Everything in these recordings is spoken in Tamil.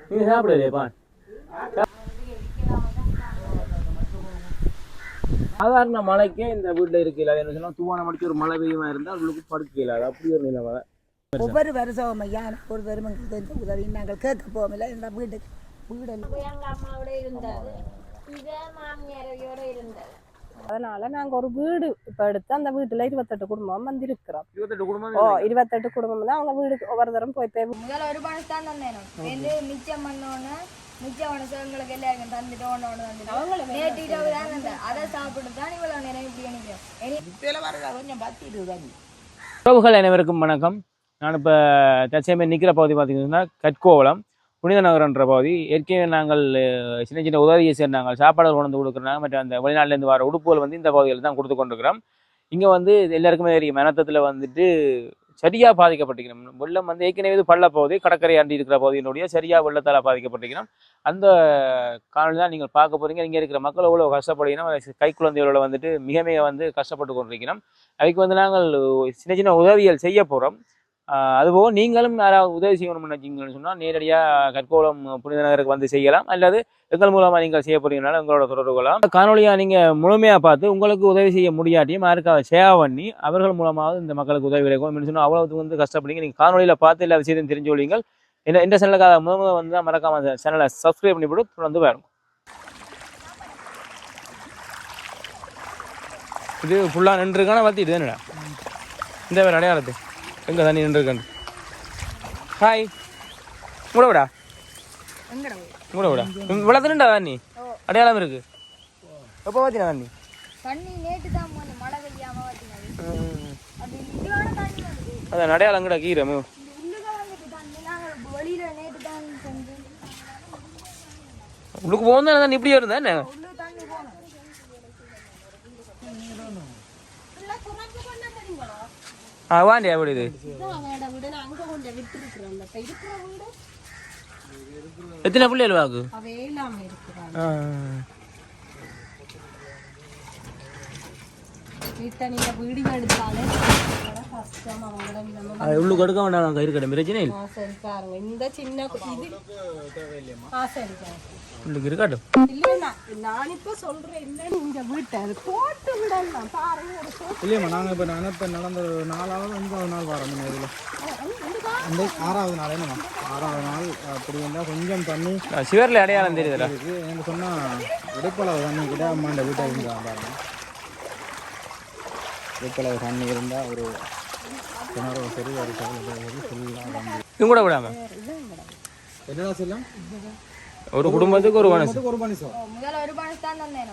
நீங்க சாப்பிடலையப்பா? சாதாரண மழைக்கே இந்த வீட்டில் இருக்கல, என்ன சொன்னா தூவான மணிக்கு ஒரு மழை பெய்யுமா இருந்தால் உங்களுக்கு படுக்கல. அது அப்படி ஒரு நிலைமை. ஒவ்வொரு வருஷம் ஐயா ஒரு பெருமங்களுக்கு இந்த உதவி நாங்கள் கேட்க போகல. இந்த வீட்டுக்கு வீடு எங்கள் அம்மாவோட இருந்தாரு, இதே மாமியாரோட இருந்தாரு. அதனால நாங்க ஒரு வீடு இப்ப எடுத்து அந்த வீட்டுல 28 குடும்பம் வந்து இருக்கிறோம். 28 குடும்பம். 28 குடும்பம் தான் அவங்க வீடு ஒவ்வொரு தரம் போய் முதல்ல ஒரு பணம் தான் தந்தேன். மிச்சம் பண்ணோன்னு மிச்சம் எங்களுக்கு எல்லாருக்கும் தந்துட்டு நேற்று இரவு தான் தந்தேன். அதை சாப்பிட்டு தான் இவ்வளவு நேரம் இப்படி நினைக்கிறேன். கொஞ்சம் பத்திடுதான். உறவுகள் அனைவருக்கும் வணக்கம். நான் இப்போ தற்சமயம் நிற்கிற பகுதி பார்த்தீங்கன்னா கட்கோவளம் புனித நகரன்ற பகுதி. ஏற்கனவே நாங்கள் சின்ன சின்ன உதவியை சேர்ந்தாங்க, சாப்பாடுகள் கொண்டு கொடுக்குறாங்க. மற்ற அந்த வெளிநாட்டிலேருந்து வர உடுப்புகள் வந்து இந்த பகுதியில் தான் கொடுத்து கொண்டிருக்கிறோம். இங்கே வந்து எல்லாருக்குமே தெரியும், மனத்தத்தில் வந்துட்டு சரியாக பாதிக்கப்பட்டிருக்கணும். வெள்ளம் வந்து ஏற்கனவே பள்ள பகுதி, கடற்கரையாண்டி இருக்கிற பகுதியினுடைய சரியாக வெள்ளத்தால் பாதிக்கப்பட்டிருக்கணும். அந்த காணொலி தான் நீங்கள் பார்க்க போகிறீங்க. இங்கே இருக்கிற மக்கள் எவ்வளோ கஷ்டப்படுகிறோம், கை குழந்தைகளோட வந்துட்டு மிக மிக வந்து கஷ்டப்பட்டு கொண்டிருக்கிறோம். அதுக்கு வந்து நாங்கள் சின்ன சின்ன உதவிகள் செய்ய போகிறோம். அதுபோக நீங்களும் யாராவது உதவி செய்யணும்னு நினைச்சிங்கன்னு சொன்னால் நேரடியாக கற்கோளம் புனித நகருக்கு வந்து செய்யலாம், அல்லது எங்கள் மூலமாக நீங்கள் செய்ய போறீங்கனால எங்களோட தொடர்பு கொள்ளலாம். காணொலியாக நீங்கள் முழுமையாக பார்த்து உங்களுக்கு உதவி செய்ய முடியாட்டியும் யாருக்காக ஷேர் பண்ணி அவர்கள் மூலமாக இந்த மக்களுக்கு உதவி கிடைக்கும் சொன்னால் அவ்வளவு வந்து கஷ்டப்படுங்க. நீங்கள் காணொலியில் பார்த்து எல்லா விஷயத்தையும் தெரிஞ்சு கொள்வீங்கள். இந்த சேனலுக்காக முதல்ல வந்து மறக்காம அந்த சேனலை சப்ஸ்கிரைப் பண்ணிவிட்டு தொடர்ந்து வரும். இது ஃபுல்லாக நின்றுருக்கான வத்திட்டு தானடா இந்த வேறு அடையாளத்து எங்கே தண்ணி நின்றுருக்கான்னு. ஹாய் கூட விடா கூட விடா இவ்வளோ தண்ணிண்டா தண்ணி அடையாளம் இருக்கு. எப்போ பார்த்தீங்கன்னா தண்ணி தண்ணி நேற்று தான் மழை பெய்யாம அதான் அடையாளம் கூட கீரை வெளியில நேற்று தான் உங்களுக்கு போகும் தான் தண்ணி இப்படியே இருந்தா என்ன வாண்டியா எப்படி இது எத்தனை பிள்ளைகள் வாக்கு உள்ளுக்கு எடுக்க வேண்டாம் கயிறு கடை பிரச்சனை இந்த சின்ன இருக்கட்டும். நான் இப்ப சொல்றேன் என்னன்னு இந்த வீட்டை போட்டு விடலாம் பாருங்க. இல்லையம்மா நாங்கள் இப்போ நினைப்ப நடந்த 4 5வது நாள் வரோம். இதில் அந்த 6வது நாள் என்னம்மா 6வது நாள் அப்படி இருந்தால் கொஞ்சம் தண்ணி சிவரில் அடையாளம் தெரியுதுல இருக்குது. எனக்கு சொன்னால் இடுப்பளவு தண்ணி கிட்ட அம்மா இந்த வீட்டை இருந்தால் பாருங்க. இடுப்பளவு தண்ணி இருந்தால் ஒரு கிணறு சரி ஒரு ஃபுல்லாக இது கூட விடாம என்னடா சொல்லலாம். ஒரு குடும்பத்துக்கு ஒரு மனசு முதல்ல ஒரு பணம் தான் தந்தேன்.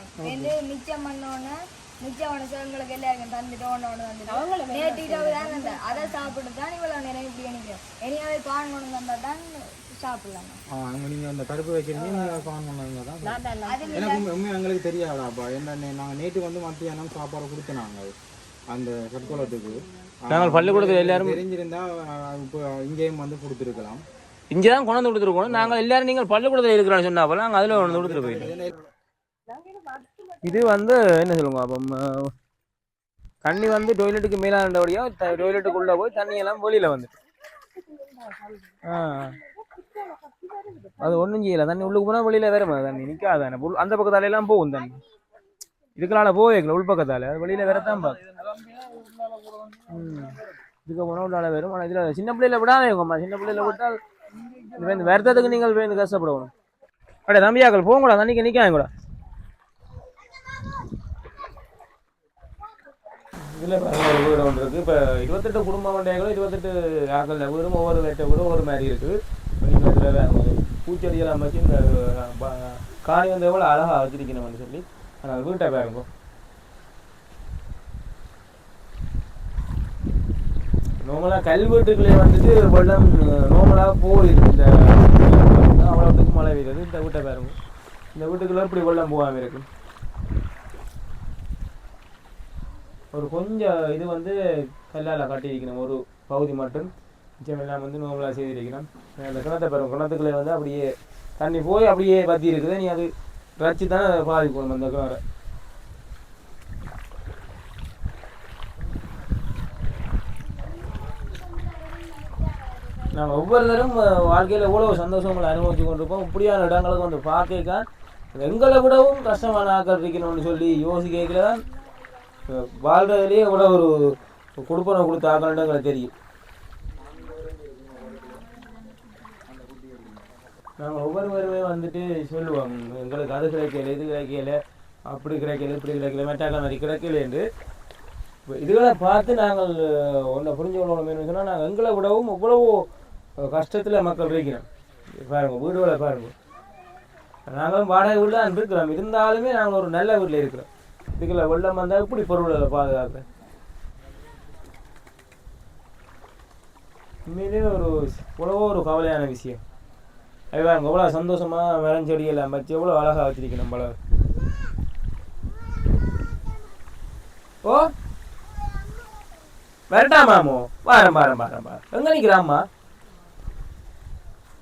மிச்சம் பண்ணோன்னு மிச்சம் எங்களுக்கு எல்லாருக்கும் தந்துட்டு நேற்று இரவு தான் தந்தேன். அதை சாப்பிட்டு தான் இவ்வளவு நேரம் இப்படி நினைக்கிறேன். இனியாவே பான் கொண்டு வந்தா தான் சாப்பிடலாம். நீங்கள் அந்த கருப்பு வைக்கிறீங்க, நீங்கள் பான் கொண்டு வந்தால் தான் எனக்கு உண்மையாக எங்களுக்கு தெரியாதாப்பா. என்ன நாங்கள் நேற்று வந்து மத்தியானம் சாப்பாடு கொடுத்து நாங்கள் அந்த கற்கோளத்துக்கு நாங்கள் பள்ளிக்கூடத்தில் எல்லாரும் தெரிஞ்சிருந்தா இப்போ இங்கேயும் வந்து கொடுத்துருக்கலாம். இங்கே தான் கொண்டு வந்து கொடுத்துருக்கோம். நாங்கள் எல்லாரும் நீங்கள் பள்ளிக்கூடத்தில் இருக்கிறான்னு சொன்னா அப்போ நாங்கள் அதில் கொண்டு கொடுத்துட்டு போயிட்டோம். இது வந்து என்ன சொல்லுங்க, அப்போ தண்ணி வந்து டொய்லெட்டுக்கு மேலாண்டபடியாக டொய்லெட்டுக்குள்ளே போய் தண்ணியெல்லாம் வெளியில் வந்துட்டு அது ஒன்றும் செய்யலை. தண்ணி உள்ளுக்கு போனால் வெளியில் வேற தண்ணி நிற்காதானே, அந்த பக்கத்தாலெல்லாம் போகும் தண்ணி. இதுக்குனால போவேக்கல உள் பக்கத்தால் அது வெளியில் வேறத்தான் பார்த்து இதுக்கு போனால் உள்ளால வரும். ஆனால் இதில் சின்ன பிள்ளையில விடாதே உங்கம்மா, சின்ன பிள்ளையில விட்டால் இந்த வருத்தத்துக்கு நீங்கள் போய் கஷ்டப்படணும். அப்படியே தம்பியாக்கள் போக கூட தண்ணிக்கு நிற்காங்க கூட. இதில் ஒரு வீடு ஒன்று இருக்குது. இப்போ 28 குடும்பம் வண்டியாக்களும் 28 ஆக்கள் வீடும் ஒவ்வொரு வேட்டை வீடும் ஒவ்வொரு மாதிரி இருக்குது. நீங்கள் இதில் பூச்செடியெல்லாம் வச்சு இந்த காணி வந்து எவ்வளோ அழகாக வச்சிருக்கணும்னு சொல்லி ஆனால் வீட்டை பாருங்க. நார்மலாக கல்வெட்டுக்குள்ளே வந்துட்டு வெள்ளம் நார்மலாக போயிருக்கு. இந்த அவ்வளோத்துக்கு மழை பெய்யுது. இந்த வீட்டை பாருங்க, இந்த வீட்டுக்குள்ளே இப்படி வெள்ளம் போகாமல் இருக்கு. ஒரு கொஞ்சம் இது வந்து கல்லால் கட்டியிருக்கணும் ஒரு பகுதி மட்டும், மிச்சம் எல்லாம் வந்து நார்மலாக செய்திருக்கணும். அந்த கிணத்தை பாருங்க, கிணத்துக்குள்ளே வந்து அப்படியே தண்ணி போய் அப்படியே பற்றி இருக்குது. நீ அது வச்சு தானே பாதிக்கணும் அந்த கிணறை. நாங்கள் ஒவ்வொருத்தரும் வாழ்க்கையில் எவ்வளோ சந்தோஷங்களை அனுபவிச்சு கொண்டிருப்போம். இப்படியான இடங்களுக்கு வந்து பார்க்க எங்களை விடவும் கஷ்டமான ஆக்கள் இருக்கணும்னு சொல்லி யோசிக்கல தான் வாழ்றதுலேயே எவ்வளோ ஒரு கொடுப்பனை கொடுத்த ஆக்கள்ன்ட்டு எங்களுக்கு தெரியும். நாங்கள் ஒவ்வொருவருமே வந்துட்டு சொல்லுவோம் எங்களுக்கு அது கிடைக்கல, இது கிடைக்கல, அப்படி கிடைக்கல, இப்படி கிடைக்கல, மெட்டாக்க மாதிரி கிடைக்கல என்று. இதுகளை பார்த்து நாங்கள் ஒன்றை புரிஞ்சு கொள்ளணும்னு சொன்னால் நாங்கள் எங்களை விடவும் எவ்வளவோ கஷ்டத்தில் மக்கள் இருக்கிறோம். பாருங்கள் வீடுகளை பாருங்கள், நாங்களும் வாடகை வீட்டில் தான் இருக்கிறோம். இருந்தாலுமே நாங்கள் ஒரு நல்ல வீட்டில் இருக்கிறோம். இதுக்குள்ள வெள்ளம் வந்தால் இப்படி பொருள்களை பாதுகாக்கிறேன். உண்மையிலேயே எவ்வளவோ ஒரு கவலையான விஷயம். அது பாருங்க எவ்வளோ சந்தோஷமாக மரஞ்செடியெல்லாம் வச்சு எவ்வளோ அழகாக வச்சிருக்கணும் போல. ஓ வரட்டாமாமோ? வாரம் வாரம் வாரம் வாரம் எங்கே நிற்கிறாம்மா?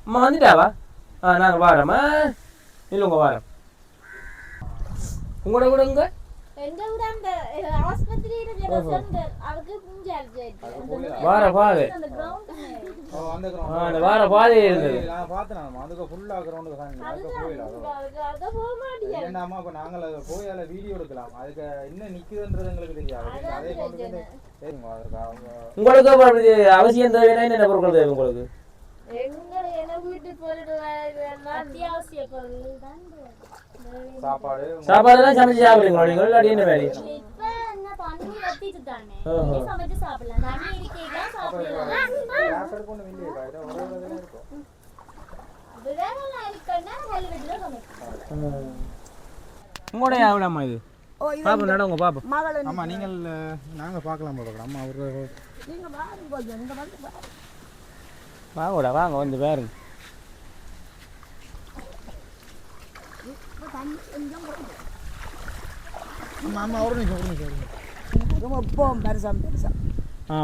அம்மா வந்துட்டாவா? நாங்கள் வாரம்மா. இல்லை உங்கள் வாரம் உங்களோட கூட இங்கே வார பாதை அந்த வார பாதை இருந்தது. உங்களுக்கு அவசியம் தேவைன்னா என்ன பொருட்கள் தேவை உங்களுக்கு? சாப்பாடுலாம் சமைச்சு சாப்பிடுங்களா நீங்கள்? இல்லாட்டி என்ன வேலை? உங்களுடைய ஆவிடாமா இது பாப்பா நடவுங்க பாப்பா. ஆமாம் நீங்கள் நாங்கள் பார்க்கலாம் போல. அம்மா ஒரு வாங்கடா வாங்க வந்து பாருங்க.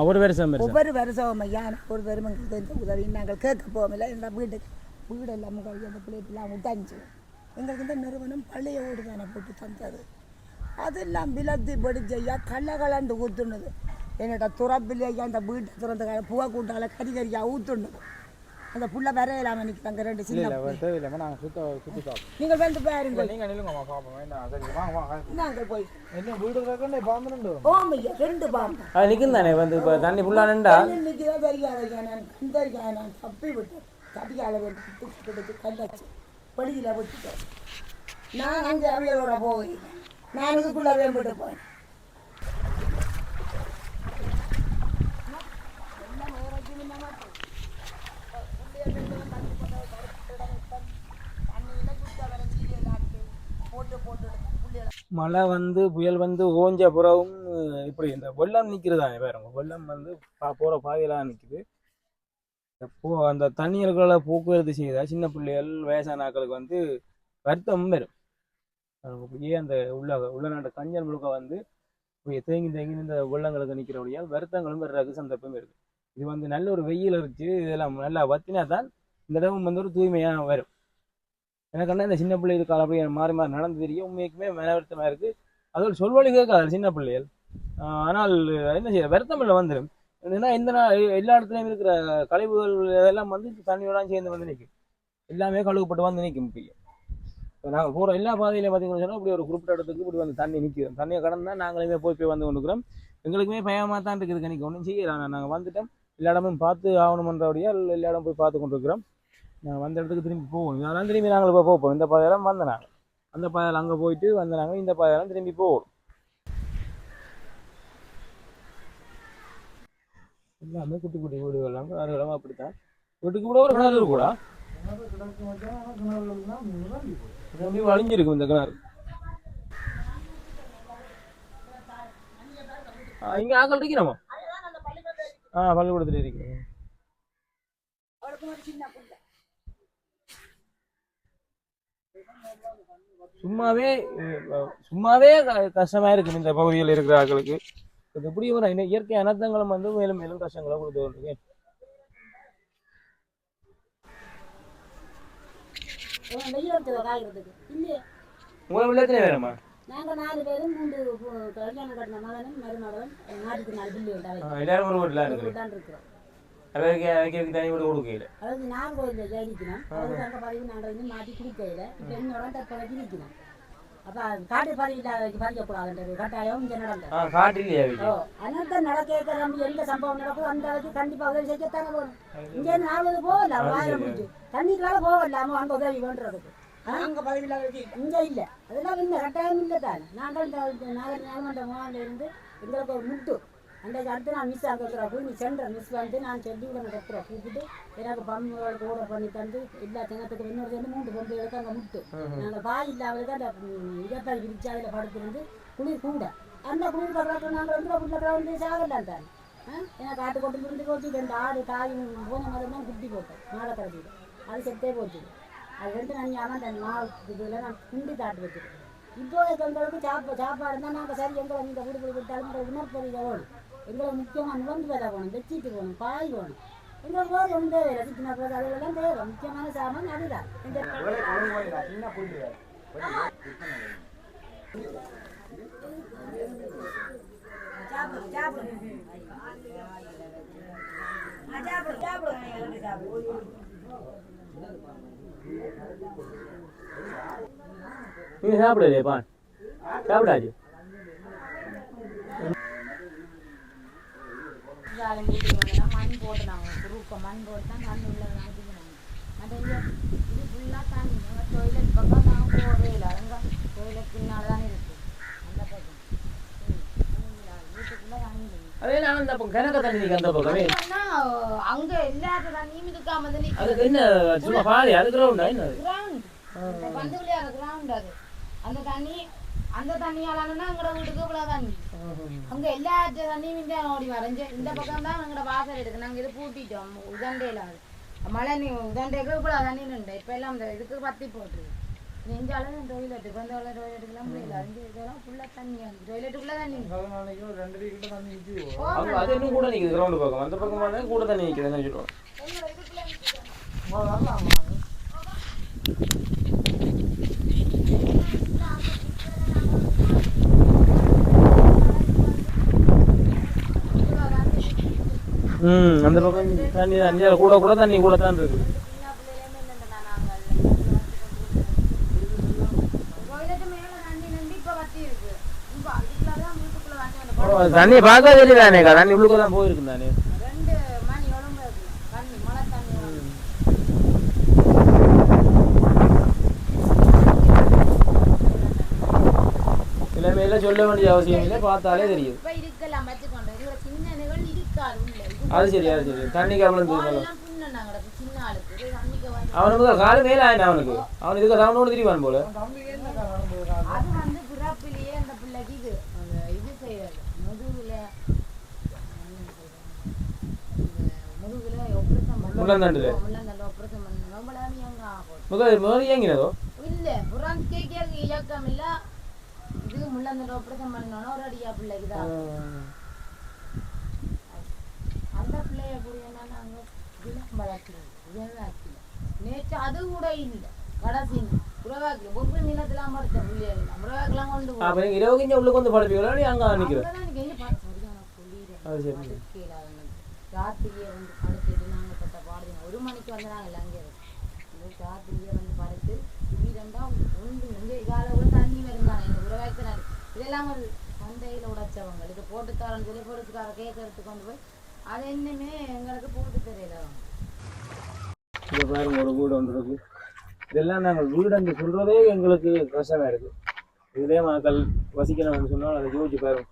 ஒரு வருஷம் ஒவ்வொரு வருஷம் ஐயா ஒரு வருமங்களுக்கு இந்த உதவி நாங்கள் கேட்க போகல. இந்த வீட்டுக்கு வீடு எல்லாம் அந்த பிள்ளைலாம் உடைஞ்சு எங்களுக்கு இந்த நிறுவனம் பள்ளியை ஓடு தானே போட்டு தந்தது. அதெல்லாம் விலத்து படிச்சையா கள்ளகலண்டு ஊற்றுனது. என்னோட துறப்பில்லையா அந்த வீட்டை திறந்த பூவை கூட்டால கறிகறியா ஊற்றுனது. அந்த புள்ள வர இல்லாமல் நிற்கிறாங்க ரெண்டு சின்ன. நீங்கள் வந்து பாருங்க. நாங்கள் போய் ஓமையா ரெண்டு பாம்பு நிற்குந்தானே வந்து இப்போ தண்ணி ஃபுல்லாக நின்றா நிற்கிறதா தெரியாத நான் தப்பி விட்டேன். தடியால் வந்து கல்லாச்சு படியில் விட்டுட்டேன். நான் அங்கே அவையோட போய் நான் இதுக்குள்ளே வேம்பிட்டு போனேன். மழை வந்து புயல் வந்து ஓஞ்ச புறவும் இப்படி இந்த வெள்ளம் நிற்கிறதானே பாருங்க. வெள்ளம் வந்து போகிற பாதையெல்லாம் நிற்குது. அந்த தண்ணீர்களை போக்குவரத்து செய்தால் சின்ன பிள்ளைகள் வயசான ஆட்களுக்கு வந்து வருத்தம் வரும். ஏன் அந்த உள்ள கஞ்சல் முழுக்க வந்து தேங்கி இந்த வெள்ளங்களுக்கு நிற்கிறபடியால் வருத்தங்களும் வர்றதுக்கு சந்தர்ப்பம் இருக்குது. இது வந்து நல்ல ஒரு வெயில் இருந்துச்சு. இதெல்லாம் நல்லா வத்தினா தான் இந்த இடம் வந்து ஒரு தூய்மையாக வரும். எனக்கு இந்த சின்ன பிள்ளைகள் கால அப்படியே மாறி மாறி நடந்து தெரியும். உண்மைக்குமே மன வருத்தமாக இருக்குது. அதோட சொல்வழி கேட்காது சின்ன பிள்ளைகள். ஆனால் என்ன செய்ய வருத்தம் இல்லை வந்துடும். ஏன்னா இந்த எல்லா இடத்துலையும் இருக்கிற கழிவுகள் இதெல்லாம் வந்து தண்ணியோட சேர்ந்து வந்து நிற்கும். எல்லாமே கழுவுப்பட்டு வந்து நிற்கும். முக்கியம் நாங்கள் போகிற எல்லா பாதையிலையும் பார்த்தீங்கன்னு சொன்னால் இப்படி ஒரு குறிப்பிட்ட இடத்துக்கு இப்படி வந்து தண்ணி நிற்கிறோம். தண்ணியை கடந்து தான் நாங்களுமே போய் வந்து கொண்டுக்கிறோம். எங்களுக்குமே பயமாக தான் இருக்குது. கணிக்க ஒன்றும் செய்யலாம். நாங்கள் வந்துட்டோம். எல்லா இடமும் பார்த்து ஆகணுமன்றபடியா எல்லா இடம் போய் பார்த்து கொண்டிருக்கிறோம். நாங்கள் வந்த இடத்துக்கு திரும்பி போவோம். இதெல்லாம் திரும்பி நாங்கள் இப்போ போவோம். இந்த பாதையெல்லாம் வந்த நாங்கள் அந்த பாதையில் அங்கே போயிட்டு வந்த நாங்கள் இந்த பாதையெல்லாம் திரும்பி போவோம். எல்லாமே குட்டி குட்டி வீடுகள்லாம் இடமா அப்படித்தான். வீட்டுக்கு கூட ஒரு கிணறு கூட வழிஞ்சிருக்கும் இந்த கிணறு. இங்கே ஆக்கள் இருக்கிறோமா? பள்ளிக்கூடத்துல இருக்கிறோம். சும்மாவே கஷ்டமா இருக்கு இந்த பகுதியில் இருக்கிற ஆட்களுக்கு. எப்படி ஒரு இயற்கை அனர்த்தங்களும் வந்து மேலும் மேலும் கஷ்டங்களை கொடுத்து கொண்டிருக்கேன். உங்களை வில்லத்திலே வேணுமா? எல்லாரும் ஒரு வீட்டில் இருக்கிறோம். அவருக்கு தனி வீடு கொடுக்கல. அதாவது நாகர்கோவிலில் ஜெயிக்கணும், அவருக்கு அங்கே பதிவு நாங்கள் இன்னும் மாற்றி கொடுக்கல. இப்போ என்னோட தற்போதைக்கு இருக்கணும். அப்போ காட்டு பதிவு இல்லாததுக்கு பதிக்கக்கூடாதுன்றது கட்டாயம் இங்கே நடந்தது. காட்டு இல்லையா? ஓ, அதனால நடக்க நம்ம எந்த சம்பவம் நடக்கும் அந்த அளவுக்கு கண்டிப்பாக உதவி செய்யத்தானே போகணும். இங்கே 40 போகல, 1000 முடிச்சு தண்ணிக்கெல்லாம் போகலாமோ அங்கே உதவி பண்ணுறதுக்கு. அங்கே பதிவு இல்லாத இங்கே இல்லை, அதெல்லாம் இந்த கட்டாயம் இல்லை தானே. நாங்கள் இந்த நாகமன்ற முகாமிலிருந்து எங்களுக்கு ஒரு முட்டு அன்றைக்கு அடுத்து நான் மிஸ் ஆகிறோம் நீ சென்ற மிஸ் வந்து நான் சொல்லி உடனே டாக்டரை கூப்பிட்டு எனக்கு பம்முகளுக்கு ஓடர் பண்ணி தந்து எல்லா தினத்துக்கு இன்னொரு சேர்ந்து 3 பொம்பளைகளுக்கு அங்கே முட்டு. நாங்கள் பாய் இல்லாமல் தான் இயற்கை விரிச்சு அதில் படுத்திருந்து குளிர் கூட அந்த குளிர் பக்கத்தில் நாங்கள் வந்து வீட்டில் வந்து சாகலாம் தானே. எனக்கு ஆட்டு கொண்டு இருந்து போச்சு 2 ஆடு தாயும் போன மாதிரி தான் குட்டி போட்டேன் மாலை கடைசியில். அது செத்தே போச்சு. அது 2 நன்னியாமல் அந்த மாவு இதில் நான் குண்டி தாட்டு வச்சுருக்கேன். இப்போ எங்களுக்கு சாப்பாடு இருந்தால் நாங்கள் சரி எங்களை நீங்கள் வீடு விட்டாலும் உணர்ப்பது வேணும். எங்களுக்கு முக்கியமாக நுழைந்து வேலை போகணும், வச்சுட்டு போகணும், பாய் போகணும். எங்களுக்கு வேறு ஒன்றே வேலை சின்ன பிள்ளை அதெல்லாம் தேவை. முக்கியமான சாமான் அதுதான். நீ சாப்பிடலையேப்பா? சாப்பிடாது. மண் போட்டு நாங்கள் குரூப்பை மண் போட்டு தான் தண்ணி உள்ள நாட்டிக்கணும். அது இது ஃபுல்லாக தண்ணி டொய்லெட் பக்கம் நாங்கள் போகவே இல்லை. அங்கே டொய்லெட் பின்னால் தான் இருக்குது. அந்த பக்கம் வீட்டுக்குள்ளே தண்ணி அதே நான் அந்த கிணக்க தண்ணி அந்த பக்கமே அங்க எல்லாத்த தண்ணியும் இருக்காம அதுக்கு என்ன சும்மா பாதி அது கிரவுண்டா என்ன கிரவுண்ட் பந்து விளையாடுற கிரவுண்ட் அது. அந்த தண்ணி அந்த தண்ணியாலானா எங்களோட வீட்டுக்கு இவ்வளவு தண்ணி. அங்க எல்லா தண்ணியும் இந்த ஓடி வரைஞ்சு இந்த பக்கம் தான் எங்களோட வாசல் இருக்கு. நாங்க இது பூட்டிட்டோம் உதண்டையில. மழை நீ உதண்டைக்கு இவ்வளவு தண்ணி நின்று இப்ப எல்லாம் இந்த இதுக்கு பத்தி போட்டுருக்கு. நெஞ்சாலும் டொய்லெட்டுக்கு வந்து டொய்லெட்டுக்குலாம் முடியல. இதெல்லாம் ஃபுல்லா தண்ணி வந்து டொய்லெட்டுக்குள்ள தண்ணி. அது இன்னும் கூட நிற்குது கிரவுண்டு பக்கம். அந்த பக்கம் கூட தண்ணி நிற்குதுன்னு சொல்லுவோம். அந்த பக்கம் தண்ணி தண்ணி கூட தண்ணி கூட தான் இருக்கு. தண்ணி பார்க்க தெரியுதானே? தண்ணி உள்ளுக்கெல்லாம் போயிருக்கு தானே. இளமையில சொல்ல வேண்டிய அவசியம் இல்லை, பார்த்தாலே தெரியும். அது சரி அது சரி. தண்ணிக்கு அவ்வளவு அவனுக்கு காலு மேல ஆயினா அவனுக்கு அவன் இதுக்கு ரவுண்டோடு திரிவான் போல. முள்ளந்தாண்டுல முதல் இயங்கினதோ இல்ல புறான் கேக்கே இயக்கம் இல்ல. இது முள்ளந்தண்ட ஆபரேஷன் பண்ணனும் ஒரு அடியா பிள்ளைக்கு தான். அந்த பிள்ளைய புரியனா நாங்க விளம்பரத்துல விளக்காக்கி நேத்து அது கூட இல்ல. கடைசி புறவாக்கி ஒவ்வொரு நிலத்துல மறத்த புள்ளைய புறவாக்கலாம் கொண்டு போ. அப்ப நீங்க இரவு இங்க உள்ள வந்து படுப்பீங்களா? நீ அங்க நிக்கிற. அங்க நீங்க பாத்து சரியான சொல்லிறேன். அது சரி. ராத்திரியே வந்து படுத்துட்டு நாங்க பட்ட பாடுங்க 1 மணிக்கு வந்தாங்க அங்க இருந்து. ராத்திரியே வந்து படுத்து வீரண்டா ஒன்று வந்து இதால கூட தண்ணி வருந்தாங்க. எங்க உறவாக்கினாரு இதெல்லாம் ஒரு சந்தையில உடைச்சவங்க இது போட்டு தரேன்னு சொல்லி போட்டுக்கார கேட்கறதுக்கு கொண்டு போய் அது இன்னுமே எங்களுக்கு போட்டு தெரியல. இங்க பாருங்க ஒரு வீடு ஒன்று இருக்கு. இதெல்லாம் நாங்கள் வீடு சொல்றதே எங்களுக்கு கஷ்டமா இருக்கு. இதுலேயே மக்கள் வசிக்கணும்னு சொன்னால் அதை யோசிச்சு பாருங்க.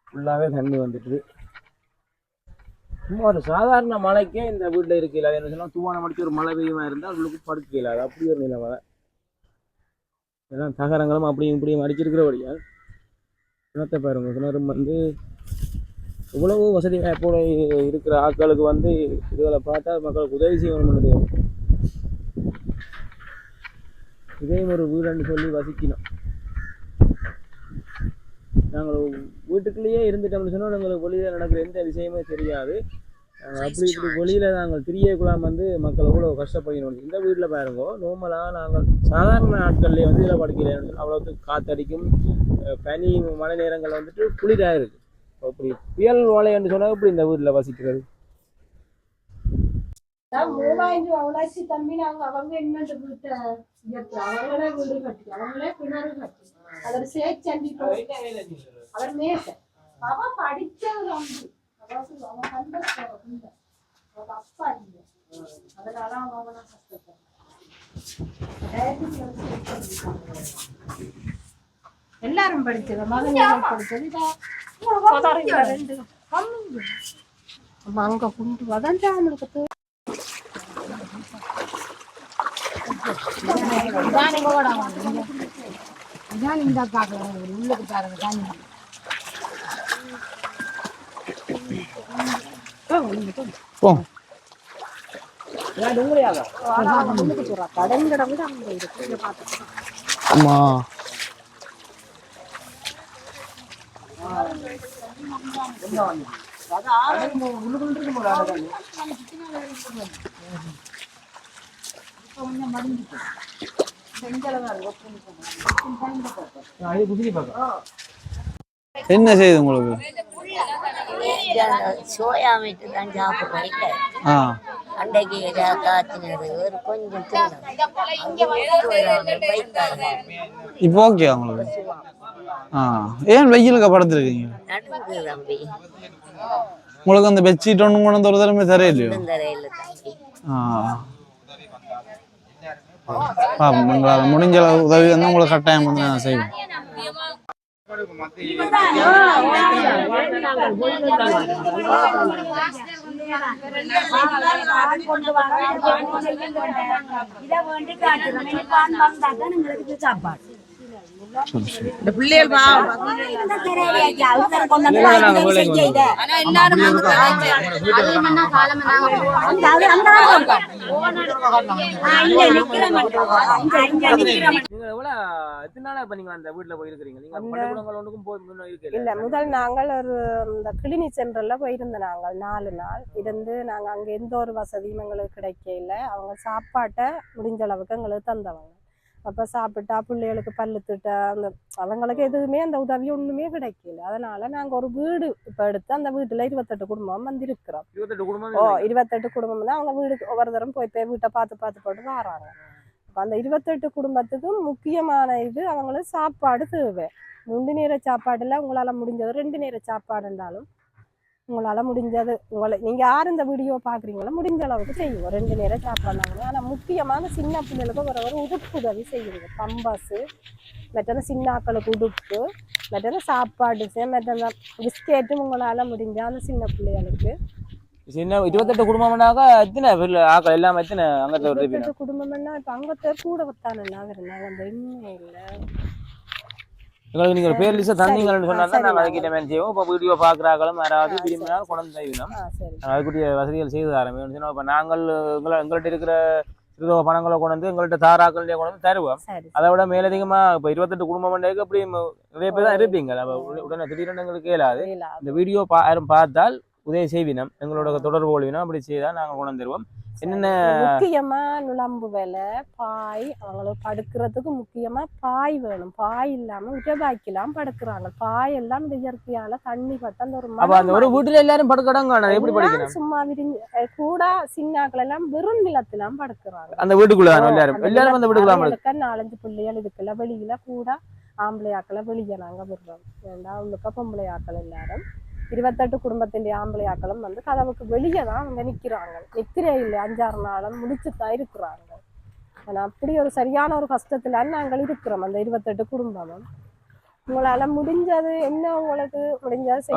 ஃபுல்லாகவே தண்ணி வந்துட்டு சும்மா ஒரு சாதாரண மழைக்கே இந்த வீட்டில் இருக்கல. என்ன சொன்னால் தூவானம் அடிச்சு ஒரு மழை பெய்யுமா இருந்தால் உங்களுக்கு படுக்க இல்லாது. அப்படி ஒரு நிலைமை எல்லாம் தகரங்களும் அப்படியும் இப்படியும் அடிச்சிருக்கிறபடியா குணத்தை பாருங்க. கிணறும் வந்து இவ்வளவு வசதி வாய்ப்போட இருக்கிற ஆட்களுக்கு வந்து இதுகளை பார்த்தா மக்களுக்கு உதவி செய்யணும்னு தோணும். இதையும் ஒரு வீடுன்னு சொல்லி வசிக்கணும். நாங்கள் வீட்டுக்குள்ளேயே இருந்துட்டோம்னு சொன்னால் எங்களுக்கு வெளியில் நடக்கிற எந்த விஷயமே தெரியாது. அப்படி இப்படி வெளியில் நாங்கள் திரியக்குள்ளாம வந்து மக்கள் எவ்வளோ கஷ்டப்படணும். இந்த வீட்டில் பாருங்கோ நார்மலாக நாங்கள் சாதாரண நாட்கள்லேயே வந்து இதில் படுக்கிறேன். அவ்வளோத்துக்கு காற்றடிக்கும். பனி மழை நேரங்களில் வந்துட்டு குளிராக இருக்குது. அப்படி புயல் ஓலை என்று சொன்னால் இப்படி இந்த வீட்டில் வசிக்கிறது 3000 ரூபா உழைச்சி தம்பி அவங்க என்னண்டு வீட்டை அவங்களே வீடு கட்டி அவங்களே கிணறு கட்டி அவர் சேச்சண்டி அவர் நேச அவ படிச்சது அவன் கண்ட அவங்க அப்பா இல்லை அதனால அவன் கஷ்டப்படுறான் எல்லாரும் படிச்சது மகன் படிச்சது அங்க கொண்டு வதான் நம்மளுக்கு இந்த பாக்கலாம் உள்ளுக்கு பாருங்க தானி கடன்கடை விட அங்க இருக்கு பார்த்து ஆமா என்ன செய்யுது உங்களுக்கு சோயா மீட்டு தான் சாப்பிடுறேன் இல்லை அன்றைக்கு காய்ச்சினது ஒரு கொஞ்சம் இப்போ ஓகே உங்களுக்கு ஏன் வெயிலுக்கு படுத்துருக்கீங்க நடக்குது தம்பி உங்களுக்கு அந்த பெட்ஷீட் ஒன்று கொண்டு ஒரு தடவை தரையிலையோ தரையில் தம்பி உங்களால் முடிஞ்ச உதவி வந்து உங்களுக்கு கட்டாயம் வந்து நான் செய்வேன் சாப்பாடு இந்த பிள்ளைகள் இல்ல முதல் நாங்கள் ஒரு இந்த கிளினிக் சென்டர்ல போயிருந்த நாங்கள் 4 நாள் இருந்து நாங்க அங்க எந்த ஒரு வசதியும் எங்களுக்கு கிடைக்கல அவங்க சாப்பாட்டை முடிஞ்ச அளவுக்கு எங்களுக்கு தந்தவங்க அப்ப சாப்பிட்டா பிள்ளைகளுக்கு பல்லு திட்ட அந்த அவங்களுக்கு எதுவுமே அந்த உதவி ஒண்ணுமே கிடைக்கல அதனால நாங்க ஒரு வீடு இப்ப எடுத்து அந்த வீட்டுல 28 குடும்பம் வந்து இருக்கிறோம் 28 குடும்பம் தான் அவங்க வீடுக்கு ஒவ்வொரு தரம் போய் வீட்டை பார்த்து போட்டு வராங்க அப்ப அந்த 28 குடும்பத்துக்கு முக்கியமான இது அவங்களுக்கு சாப்பாடு தேவை 3 நேர சாப்பாடுல உங்களால முடிஞ்சது 2 நேர சாப்பாடு இருந்தாலும் உங்களால முடிஞ்சது நீங்க யார் இந்த வீடியோ பாக்குறீங்களோ முடிஞ்ச அளவுக்கு செய்யுங்க 2 நேரம் சாப்பிட்றாங்க ஆனா முக்கியமான சின்ன பிள்ளைகளுக்கு ஒரு உடுப்பு உதவி செய்யுங்க பம்பஸ் மற்ற சின்னாக்களுக்கு உடுப்பு மற்ற சாப்பாடு மற்ற பிஸ்கெட்டும் உங்களால முடிஞ்ச அந்த சின்ன பிள்ளைகளுக்கு சின்ன 28 குடும்பம்னாக்கா எத்தனை ஆக்கள் எல்லாம் எத்தனை அங்கத்தை 28 குடும்பம்னா இப்ப அங்கத்தை கூட வத்தானே இருந்தாங்க அந்த இன்னும் இல்லை எங்களுக்கு நீங்க பேர் லிஸ்ட் தந்தீங்கன்னு சொன்னா நாங்கள் அதுக்கிட்ட மேன் செய்வோம் இப்போ வீடியோ பார்க்குறாங்களும் யாராவது விரும்பினாலும் கொண்டு செய்யணும் அதுக்குரிய வசதிகள் செய்து ஆரம்பிக்கணும் இப்போ நாங்கள் எங்கள்கிட்ட இருக்கிற இருபது பணங்களை கொண்டு வந்து எங்கள்கிட்ட தாராக்கள்லேயே கொண்டு வந்து தருவோம் அதை விட மேலதிகமா இப்போ 28 குடும்பம் பண்ணதுக்கு அப்படி நிறைய பேர் தான் இருப்பீங்க உடனே திடீர்னு எங்களுக்கு கேளாது இந்த வீடியோ யாரும் பார்த்தால் உதவி செய்வினம் எங்களோட தொடர்பு கொள்வினோம் அப்படி செய்தால் நாங்கள் கொண்டு வந்துருவோம் என்னென்ன முக்கியமா நுழம்பு வேலை பாய் அவங்களுக்கு படுக்கிறதுக்கு முக்கியமா பாய் வேணும் பாய் இல்லாம உடபாய்க்கெல்லாம் படுக்கிறாங்க பாய் எல்லாம் இந்த இயற்கையால தண்ணி பட்டு அந்த ஒரு வீட்டுல எல்லாரும் படுக்கடாங்க எப்படி படிக்கணும் சும்மா விரிஞ்சு கூட சின்னாக்கள் எல்லாம் வெறும் நிலத்திலாம் படுக்கிறாங்க அந்த வீட்டுக்குள்ள எல்லாரும் அந்த வீட்டுக்குள்ள 4-5 பிள்ளைகள் இதுக்குள்ள வெளியில கூட ஆம்பளையாக்களை வெளியே நாங்க விடுறோம் ஏண்டா உள்ளுக்க பொம்பளையாக்கள் எல்லாரும் 28 குடும்பத்தின் ஆம்பளையாக்களும் வந்து கதவுக்கு வெளியே தான் அவங்க நிற்கிறாங்க நிற்கிறே இல்லை 5-6 நாளும் முடிச்சுதான் இருக்கிறாங்க ஆனால் அப்படி ஒரு சரியான ஒரு கஷ்டத்துல நாங்கள் இருக்கிறோம் அந்த 28 குடும்பமும் உங்களால முடிஞ்சது என்ன உங்களுக்கு முடிஞ்சது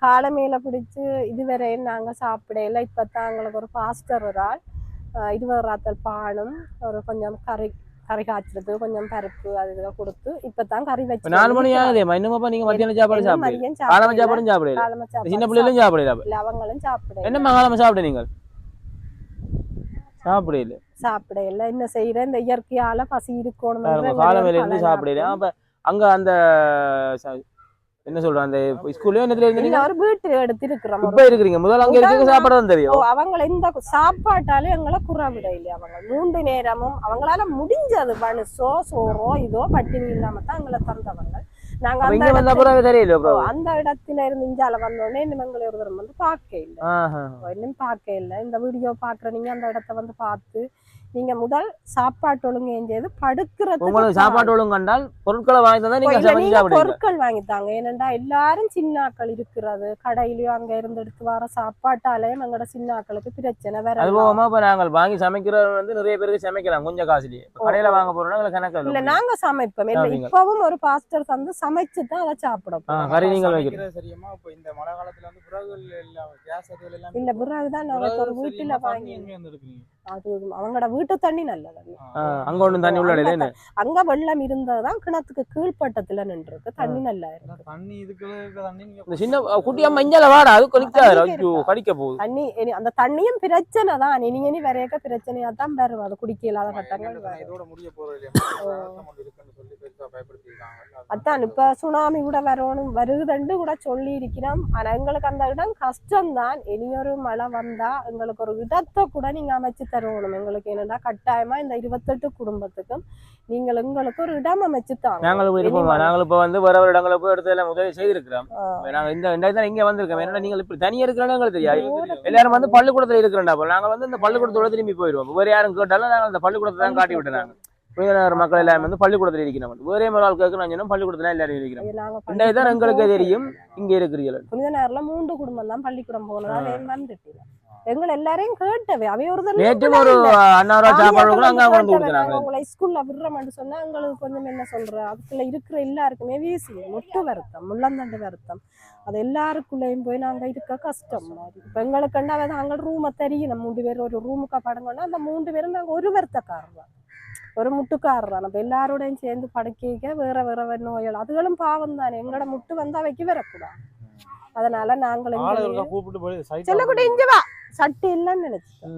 காலமேல பிடிச்சு இதுவரை நாங்க சாப்பிடல இப்பதான் எங்களுக்கு ஒரு பாஸ்டர் ஒரு ஆள் 20 ராத்தல் பானும் ஒரு கொஞ்சம் கறி காய்ச்சறது கொஞ்சம் பருப்பு அது கொடுத்து இப்பதான் கறி வச்சு 4 மணி ஆகுது இன்னும் நீங்க மத்தியான சாப்பாடு சாப்பிடுங்க காலம சாப்பாடும் சாப்பிடுங்க சின்ன பிள்ளைகளும் சாப்பிடல அவங்களும் சாப்பிடல என்ன காலம சாப்பிடு நீங்கள் சாப்பிடல என்ன செய்யற இந்த இயற்கையால பசி இருக்கணும் காலமேல இருந்து சாப்பிடல அப்ப அங்க அந்த என்ன சொல்றேன் அந்த ஸ்கூல்ல என்னத்துல இருந்தீங்க ஒரு வீட்டு எடுத்து இருக்கிறோம் இப்ப இருக்கீங்க முதல்ல அங்க இருக்க சாப்பாடு தான் தெரியும் அவங்க இந்த சாப்பாட்டாலே எங்களை குறவிட இல்லையா அவங்க 3 நேரமும் அவங்களால முடிஞ்சது மனுஷோ சோறோ இதோ பட்டினி இல்லாம தான் எங்களை தந்தவங்க நாங்க அப்ப அந்த இங்க வந்த இடத்துல- அப்புறம் தெரியல ப்ரோ. அந்த இடத்துல இருந்து இஞ்சால வந்தோடனே இன்னும் எங்களை ஒரு தரம் வந்து பார்க்க இல்லை, இன்னும் பார்க்க இல்லை. இந்த வீடியோ பாக்குற நீங்க அந்த இடத்த வந்து பார்த்து நீங்க முதல் சாப்பாட்டு ஒழுங்கு செய்து படுக்கிறதுக்கு உங்களுக்கு சாப்பாட்டு ஒழுங்கு கண்டால் பொருட்களை வாங்கி தந்தா நீங்க இல்ல, சமைச்சு நீங்க சாப்பிடுவீங்க. பொருட்கள் வாங்கித்தாங்க. ஏனென்றா எல்லாரும் சின்னாக்கள் இருக்கிறது கடையிலயும் அங்க இருந்து எடுத்து வர சாப்பாட்டாலேயும் எங்களோட சின்னாக்களுக்கு பிரச்சனை வேற. அது போகாம இப்ப நாங்கள் வாங்கி சமைக்கிறவங்க வந்து நிறைய பேருக்கு சமைக்கலாம் கொஞ்சம் காசுலயே. கடையில வாங்க போறோம்னா எங்களுக்கு கணக்கு இல்ல நாங்க சமைப்போம். இல்ல அப்படிங்க. இப்பவும் ஒரு பாஸ்டர் வந்து சமைச்சு தான் அதை சாப்பிட போறோம். கறி நீங்கள் வைக்கிறோம். சமைக்கிறது சரியாமா இப்ப இந்த மழை காலத்துல வந்து பிறகுகள் எல்லாம் கேஸ் அதுகள் எல்லாம் இல்ல பிறகுதான் நாங்க ஒரு வீட்டுல வாங்கி எங்க இருந்து எடுக்கிறீங்க? அது அவங்களோட வீட்டு தண்ணி நல்ல தண்ணி. அங்க ஒண்ணும் தண்ணி உள்ள இடையில அங்க வெள்ளம் இருந்ததுதான் கிணத்துக்கு கீழ்பட்டத்துல நின்று இருக்கு. தண்ணி நல்லா இருக்கு. தண்ணி இதுக்குள்ள இருக்க தண்ணி இந்த நீங்க சின்ன குட்டியா மஞ்சள் வாடா அது கொனிக்காது. ஐயோ கடிக்க போகுது. தண்ணி அந்த தண்ணியும் பிரச்சனை தான். இனி வரையக்க பிரச்சனையா தான் வரும். அது குடிக்க இல்லாத கட்டங்கள் வரும். இதோட முடிய போறது இல்லையா? இருக்குன்னு சொல்லி பெருசா பயப்படுத்திருக்காங்க. அதான் இப்ப சுனாமி கூட வரணும் வருதுன்னு கூட சொல்லி இருக்கிறோம். ஆனா எங்களுக்கு அந்த இடம் கஷ்டம்தான். இனியொரு மழை வந்தா எங்களுக்கு ஒரு இடத்தை கூட நீங்க அமைச்சு தரணும். எங்களுக்கு என்னன்னா கட்டாயமா இந்த 28 குடும்பத்துக்கும் நீங்கள் எங்களுக்கு ஒரு இடம் அமைச்சு தாங்க. நாங்களும் இருப்போம். நாங்கள் இப்ப வந்து வேற ஒரு இடங்களை போய் எடுத்து எல்லாம் உதவி செய்திருக்கிறோம். நாங்க இந்த இங்க வந்திருக்கோம். என்னன்னா நீங்கள் இப்படி தனியா இருக்கிறோம் எங்களுக்கு தெரியாது. எல்லாரும் வந்து பள்ளிக்கூடத்துல இருக்கிறோம்டா. நாங்க வந்து இந்த பள்ளிக்கூடத்தோட திரும்பி போயிடுவோம். வேற யாரும் கேட்டாலும் நாங்கள் இந்த பள்ளிக்கூடத்தை தான் காட்டி விட்டுறாங்க. புனிதநகர் மக்கள் எல்லாரும் வந்து பள்ளிக்கூடத்துல இருக்கிறோம். ஒரே ஒரு ஆள் கேட்கணும் பள்ளிக்கூடத்துல எல்லாரும் இருக்கிறோம். இன்றைக்கு எங்களுக்கு தெரியும் இங்க இருக்கிறீர்கள். புனிதநகர்ல 3 குடும்பம் தான் பள்ளிக்கூடம் போனதால வந்துட்டு எங்களை எல்லாரையும் கேட்டவே அவை ஒரு நேற்றும் ஒரு அண்ணாவரா சாப்பாடு அங்க கொண்டு கொடுத்தாங்க. உங்களை ஸ்கூல்ல விடுறோம்னு சொன்னா எங்களுக்கு கொஞ்சம் என்ன சொல்ற அதுக்குள்ள இருக்கிற எல்லாருக்குமே வீசி மொட்டு வருத்தம் முள்ளந்தண்டு வருத்தம். அது எல்லாருக்குள்ளேயும் போய் நாங்க இருக்க கஷ்டம் மாதிரி. இப்ப எங்களுக்கு கண்டாவே நாங்க ரூமை தெரியும். 3 பேர் ஒரு ரூமுக்கா படங்கன்னா அந்த 3 பேரும் நாங்க ஒரு வருத்தக்காரர் தான், ஒரு முட்டுக்காரர் தான். நம்ம எல்லாரோடையும் சேர்ந்து படுக்க வேற வேற நோய்கள் அதுகளும் பாவம் தானே. எங்களோட முட்டு வந்து அவைக்கு வரக்கூடாது. அதனால நாங்கள் கூப்பிட்டு போய் சொல்லக்கூடிய இங்க வா சட்டி இல்லைன்னு நினைச்சிட்டோம்.